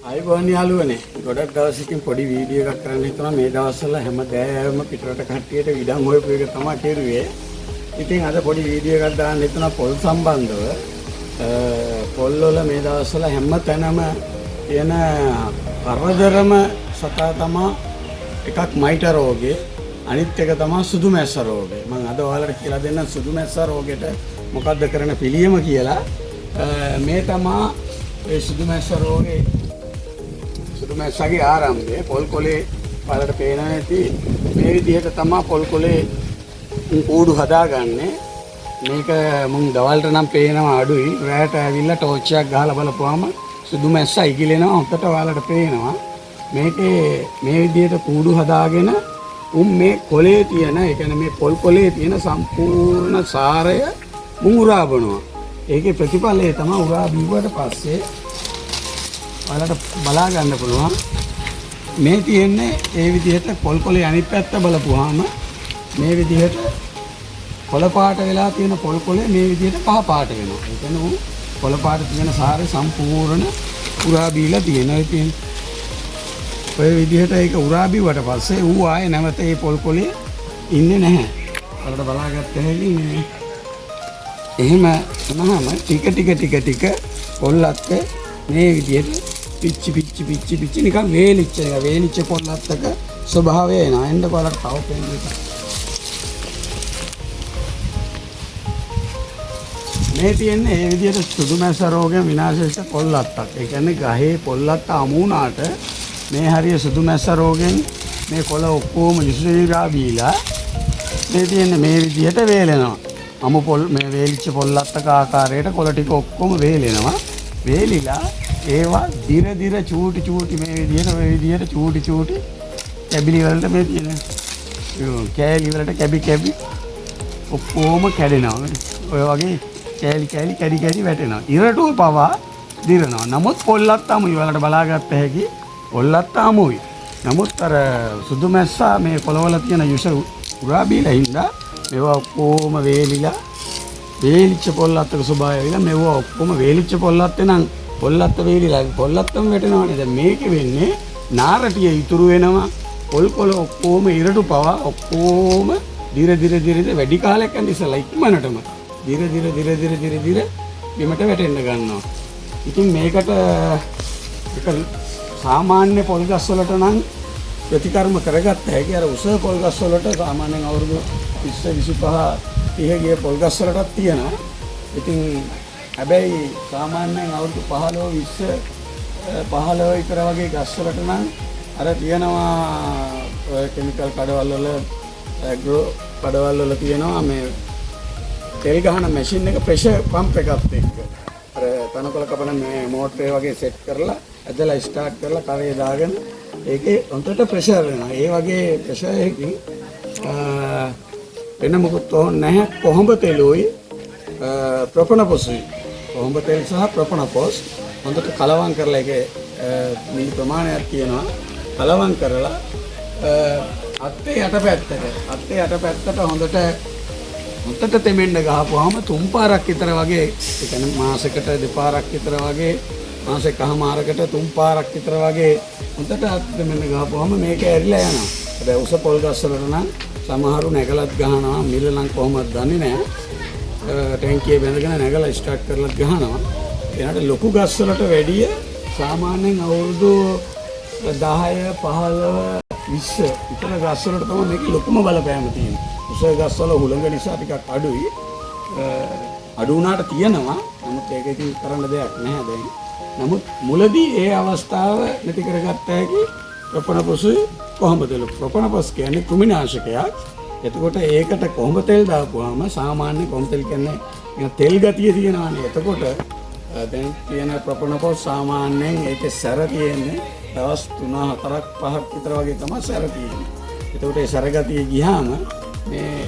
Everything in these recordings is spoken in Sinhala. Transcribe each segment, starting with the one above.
අයිබෝන් යාළුවනේ ගොඩක් දවසකින් පොඩි වීඩියෝ එකක් කරන්න හිතුණා මේ දවස්වල හැමදාම පිටරට කට්ටියට ඉඩම් හොයපු එක තමයි කෙරුවේ. ඉතින් අද පොඩි වීඩියෝ එකක් දාන්න හිතුණා පොල් සම්බන්ධව. පොල් වල මේ දවස්වල හැම තැනම තියෙන කරදරම සතා තමයි එකක් මයිට රෝගේ අනිත් එක තමයි සුදු මැස්ස රෝගේ. මම අද ඔයාලට කියලා දෙන්නම් සුදු මැස්ස රෝගෙට මොකද්ද කරන පිළියම කියලා. මේ තමයි ඒ සුදු මැස්ස රෝගේ සුදු මැස්සගේ ආරම්භය. පොල් කොලේ වලට පේන නැති මේ විදිහට තමයි පොල් කොලේ කූඩු හදාගන්නේ. මේක මුන් දවල්ට නම් පේනවා අඩුයි. රැට ඇවිල්ලා ටෝච් එකක් ගහලා බලපුවාම සුදු මැස්ස ඉගිලෙනවා. හොඳට ඔයාලට පේනවා. මේකේ මේ විදිහට කූඩු හදාගෙන මේ කොලේ තියෙන, ඒ කියන්නේ මේ පොල් කොලේ තියෙන සම්පූර්ණ සාරය මුන් උරා බොනවා. ඒකේ ප්‍රතිඵලය තමයි උරා බිව්වට පස්සේ ඔයාලට බලා ගන්න පුළුවන්. මේ තියෙන්නේ ඒ විදිහට පොල් කොලේ අනිත් පැත්ත බලපුවාම මේ විදිහට කොළ පාට වෙලා තියෙන පොල් කොලේ මේ විදිහට කහ පාට වෙනවා. ඒ කියන්නේ කොළ පාට තියෙන සාරය සම්පූර්ණ උරා බීලා තියෙනවා. ඉතින් ඔය විදිහට ඒක උරා බිව්වට පස්සේ ඌ ආයේ නැවත මේ පොල් කොලේ ඉන්නේ නැහැ. ඔයාලට බලාගත්ත හැකි මේ එහෙම වුණාම ටික පොල්ලත් මේ විදිහට පිච්චි නිකන් වේලිච්ච පොල්ලත්තක ස්වභාවය එනවා. එන්න කොලට තව පෙන්නන්න. මේ තියෙන්නේ මේ විදිහට සුදු මැස්ස රෝගයෙන් විනාශ වෙච්ච පොල්ලත්තක්. ඒ කියන්නේ ගහේ පොල්ලත්ත අමු වුණාට මේ හරිය සුදු මැස්ස රෝගයෙන් මේ කොළ ඔක්කොම විශ්වීරා බීලා මේ තියෙන්නේ මේ විදිහට වේලෙනවා. අමු පොල් මේ වේලිච්ච පොල්ලත්තක ආකාරයට කොළ ටික ඔක්කොම වේලෙනවා. වේලිලා ඒවා දිර චූටි මේ විදිහට ඔය විදිහට චූටි කැබිලි වලට මේ තියෙන කෑලි වලට කැබි ඔක්කොම කැඩෙනවා. ඔය වගේ කෑලි කැඩි වැටෙනවා. ඉරටුව පවා දිරනවා. නමුත් පොල්ලත් අමුයි. වලට බලාගත්ත හැකි පොල්ලත් අමුයි. නමුත් අර සුදු මැස්සා මේ කොළවල තියෙන යුෂ උරා බීලා හින්දා මේවා ඔක්කොම වේලිලා වේලිච්ච පොල්ලත්තක ස්වභාවය වෙලා මේවා ඔක්කොම වේලිච්ච පොල්ලත්තේ නම් පොල්ලත්ත වේලිලා පොල්ලත්තම වැටෙනවානේ. දැන් මේකෙ වෙන්නේ නාරටිය ඉතුරු වෙනවා. පොල් කොළ ඔක්කොම ඉරටු පවා ඔක්කොම දිර වැඩි කාලයක් යන ඉස්සලා ඉක්මනටම දිර බිමට වැටෙන්න ගන්නවා. ඉතින් මේකට එක සාමාන්‍ය පොල් ගස් වලට නම් ප්‍රතිකර්ම කරගත්ත හැකි. අර උස පොල් ගස් වලට සාමාන්‍යයෙන් අවුරුදු 20 25 30 ගිය පොල් ගස් වලටත් තියෙනවා. ඉතින් හැබැයි සාමාන්‍යයෙන් අවුරුදු 15 20 විතර වගේ ගස් වලට නම් අර තියෙනවා ඔය කිමිකල් කඩවල වල ඇග්‍රෝ කඩවල වල තියෙනවා මේ තෙල් ගහන මැෂින් එක ප්‍රෙෂර් පම්ප් එකත් එක්ක අර තනකොළ කපන මේ මෝටරේ වගේ සෙට් කරලා ඇදලා ස්ටාර්ට් කරලා කරේ දාගෙන ඒකේ හොඳට ප්‍රෙෂර් වෙනවා. ඒ වගේ ප්‍රෙෂර් එකකින් වෙන මොකුත් ඕනේ නැහැ. කොහොඹ තෙලුයි ප්‍රොපනොපොසුයි. කොහොඹ තෙල් සහ ප්‍රොපනොපොස් හොඳට කලවම් කරලා ඒකේ මිලි ප්‍රමාණයක් තියෙනවා. කලවම් කරලා අත්තේ යටපැත්තට හොඳට තෙමෙන්න ගහපුවාම තුන් පාරක් විතර වගේ, ඒ කියන්නේ මාසෙකට දෙපාරක් විතර වගේ, මාසෙකමාරකට තුන් පාරක් විතර වගේ හොඳට තෙමෙන්න ගහපුවාම මේක ඇරිලා යනවා. හැබැයි උස පොල් ගස් වලට නම් සමහරු නැගලත් ගහනවා. මිල නම් කොහොමද දන්නේ නැහැ. ටැංකියේ බැඳගෙන නැගලා ස්ටාර්ට් කරලත් ගහනවා. එයාට ලොකු ගස් වලට වැඩිය සාමාන්‍යයෙන් අවුරුදු 10 15 20 විතර ගස් වලට තමයි මේකේ ලොකුම බලපෑම තියෙන්නේ. උස ගස් වල හුළඟ නිසා ටිකක් අඩුයි. අඩු වුණාට තියෙනවා. නමුත් ඒක ඉතින් කරන්න දෙයක් නැහැ දැන්. නමුත් මුලදී ඒ අවස්ථාව නැති කරගත්ත හැකි ප්‍රොපනොපොසුයි කොහොඹ තෙල්. ප්‍රොපනොපොස් කියන්නේ කෘමිනාශකයක්. එතකොට ඒකට කොහොඹ තෙල් දාපුවාම සාමාන්‍ය කොහොඹ තෙල් කියන්නේ තෙල් ගතිය තියෙනවානේ. එතකොට දැන් තියෙන ප්‍රොපනොපොස් සාමාන්‍යයෙන් ඒකේ සැර තියෙන්නේ දවස් 3 4ක් 5ක් විතර වගේ තමයි සැර තියෙන්නේ. එතකොට ඒ සැර ගතිය ගියාම මේ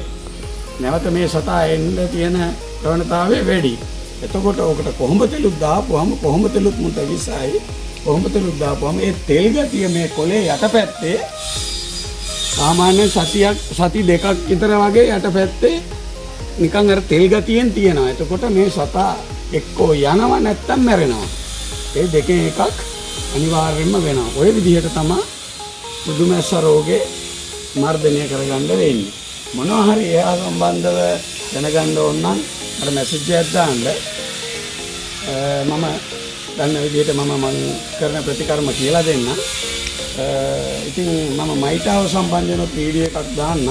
නැවත මේ සතා එන්න තියෙන ප්‍රවණතාවය වැඩි. එතකොට ඔකට කොහොඹ තෙලුත් දාපුවාම කොහොඹ තෙලුත් මුන්ට විසයි. කොහොඹ තෙලුත් දාපුවාම ඒ තෙල් ගතිය මේ කොලේ යටපැත්තේ සාමාන්‍යයෙන් සති දෙකක් විතර වගේ යටපැත්තේ නිකන් අර තෙල් ගතියෙන් තියෙනවා. එතකොට මේ සතා එක්කෝ යනවා නැත්තම් මැරෙනවා. ඒ දෙකෙන් එකක් අනිවාර්යයෙන්ම වෙනවා. ওই විදිහට තමයි සුදු මැස්ස රෝගේ මර්ධනය කරගන්න වෙන්නේ. මොනවා හරි එයා සම්බන්ධව දැනගන්න ඕන නම් අර මැසේජ් එකක් දාන්න. මම දන්න විදිහට මම කරන ප්‍රතිකර්ම කියලා දෙන්න. ඉතින් මම මයිටාව සම්බන්ධ වෙන වීඩියෝ එකක් දාන්න.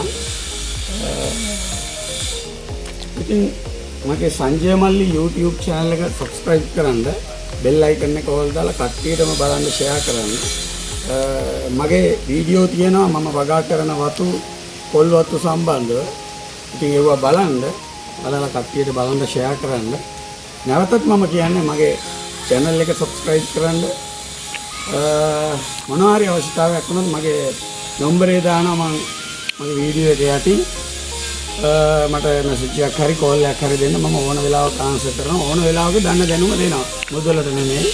ඉතින් මගේ සංජය මල්ලි YouTube channel එක subscribe කරන්න, bell icon එක ඕල් දාලා කට්ටියටම බලන්න share කරන්න. මගේ වීඩියෝ තියෙනවා මම වගා කරන වතු පොල් වතු සම්බන්ධව. ඉතින් ඒවා බලලා කට්ටියට බලන්න share කරන්න. නැවතත් මම කියන්නේ මගේ channel එක subscribe කරන්න. මොනවා හරි අවශ්‍යතාවයක් වුණොත් මගේ නම්බරේ දානවා මගේ වීඩියෝ එක යටින්. මට මැසේජ් එකක් හරි කෝල් එකක් හරි දෙන්න මම ඕන වෙලාවක ආන්සර් කරනවා. ඕන වෙලාවක දන්න දැනුම දෙනවා. මුදලට නෙමෙයි.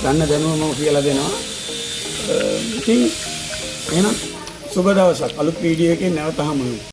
දන්න දැනුම මම කියලා දෙනවා. ඉතින් එහෙනම් සුබ දවසක්. අලුත් වීඩියෝ එකකින් නැවත හමු වෙමු.